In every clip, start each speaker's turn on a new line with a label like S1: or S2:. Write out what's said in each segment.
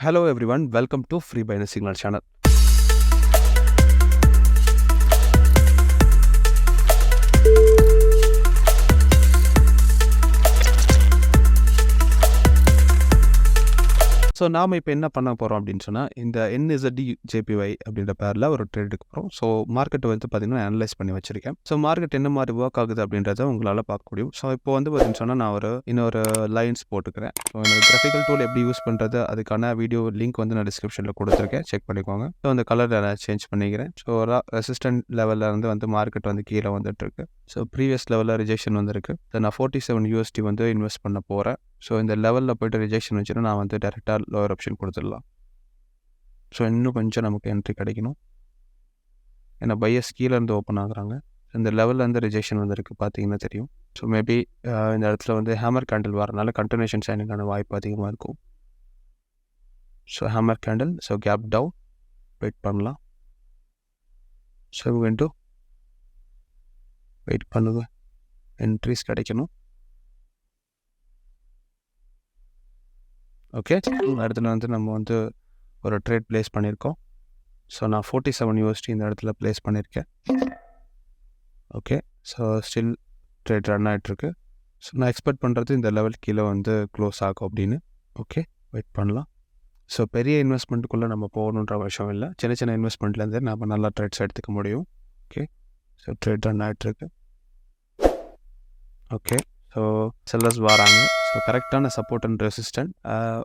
S1: Hello everyone, welcome to Free Binance Signal channel. So நாம் இப்போ என்ன பண்ண போகிறோம் அப்படின்னு சொன்னால் இந்த NEZE JPY அப்படின்ற பேரில் ஒரு ட்ரேட் எடுக்க போகிறோம். ஸோ மார்க்கெட்டை வந்து பார்த்திங்கன்னா அனலைஸ் பண்ணி வச்சுருக்கேன். ஸோ மார்க்கெட் என்ன மாதிரி ஒர்க் ஆகுது அப்படின்றத உங்களால் பார்க்க முடியும். ஸோ இப்போ வந்து பார்த்திங்கன்னு சொன்னால் நான் இன்னொரு லைன்ஸ் போட்டுக்கிறேன். ஸோ என்னோட கிராஃபிக்கல் டூல் எப்படி யூஸ் பண்ணுறது அதுக்கான வீடியோ லிங்க் வந்து நான் டிஸ்கிரிப்ஷனில் கொடுத்துருக்கேன், செக் பண்ணிக்கோங்க. ஸோ அந்த கலர் நான் சேஞ்ச் பண்ணிக்கிறேன். ஸோ ரெசிஸ்டன்ட் லெவலில் வந்து மார்க்கெட் வந்து கீழே வந்துட்டுருக்கு. ஸோ ப்ரீவியஸ் லெவலில் ரிஜெக்ஷன் வந்துருக்கு. ஸோ நான் 47 USD வந்து இன்வெஸ்ட் பண்ண போகிறேன். ஸோ இந்த லெவலில் போய்ட்டு ரிஜெக்ஷன் வச்சுன்னா நான் வந்து டேரெக்டாக லோவர் ஆப்ஷன் கொடுத்துடலாம். ஸோ இன்னும் கொஞ்சம் நமக்கு என்ட்ரி கிடைக்கணும். ஏன்னா பையர்ஸ் கீழேருந்து ஓப்பன் ஆகுறாங்க. இந்த லெவலில் வந்து ரிஜெக்ஷன் வந்துருக்கு, பார்த்தீங்கன்னா தெரியும். ஸோ மேபி இந்த இடத்துல வந்து ஹேமர் கேண்டில் வரனால கண்டினியூஷன் சைனுக்கான வாய்ப்பு அதிகமாக இருக்கும். So hammer candle, so gap down wait பண்ணலாம். ஸோ வேண்டு வெயிட் பண்ணுங்க, என்ட்ரிஸ் கிடைக்கணும். ஓகே, இடத்துல வந்து நம்ம வந்து ஒரு ட்ரேட் ப்ளேஸ் பண்ணியிருக்கோம். ஸோ நான் 47 USD இந்த இடத்துல ப்ளேஸ் பண்ணியிருக்கேன். Okay, so still trade run ஆகிட்டுருக்கு. ஸோ நான் எக்ஸ்பெக்ட் பண்ணுறது இந்த லெவல் கீழே வந்து க்ளோஸ் ஆகும் அப்படின்னு. ஓகே, வெயிட் பண்ணலாம். ஸோ பெரிய இன்வெஸ்ட்மெண்ட்டுக்குள்ளே நம்ம போகணுன்ற விஷயம் இல்லை. சின்ன சின்ன இன்வெஸ்ட்மெண்ட்லேருந்து நம்ம நல்லா ட்ரேட்ஸ் எடுத்துக்க முடியும். ஓகே, ஸோ ட்ரேட் ரன் ஆகிட்டுருக்கு. ஓகே, ஸோ செல்லர்ஸ் வராங்க. ஸோ கரெக்டான சப்போர்ட் அண்ட் ரெசிஸ்டன்ட்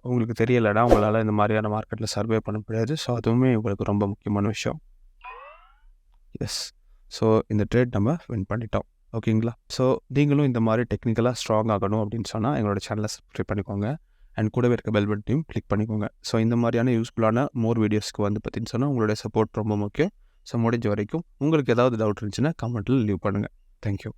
S1: உங்களுக்கு தெரியலடா, உங்களால் இந்த மாதிரியான மார்க்கெட்டில் சர்வே பண்ண முடியாது. ஸோ அதுவுமே உங்களுக்கு ரொம்ப முக்கியமான விஷயம். எஸ், ஸோ இந்த ட்ரேட் நம்ம வின் பண்ணிட்டோம். ஓகேங்களா? ஸோ நீங்களும் இந்த மாதிரி டெக்னிக்கலாக ஸ்ட்ராங் ஆகணும் அப்படின்னு சொன்னால் எங்களோட சேனலை சப்ஸ்கிரைப் பண்ணிக்கோங்க. அண்ட் கூடவே இருக்க பெல் பட்டனையும் கிளிக் பண்ணிக்கோங்க. ஸோ இந்த மாதிரியான யூஸ்ஃபுல்லான மோர் வீடியோஸ்க்கு வந்து பார்த்தீங்கன்னு சொன்னால் உங்களுடைய சப்போர்ட் ரொம்ப முக்கியம். ஸோ முடிஞ்ச வரைக்கும் உங்களுக்கு ஏதாவது டவுட் இருந்துச்சுன்னா கமெண்ட்டில் லீவ் பண்ணுங்கள். தேங்க்யூ.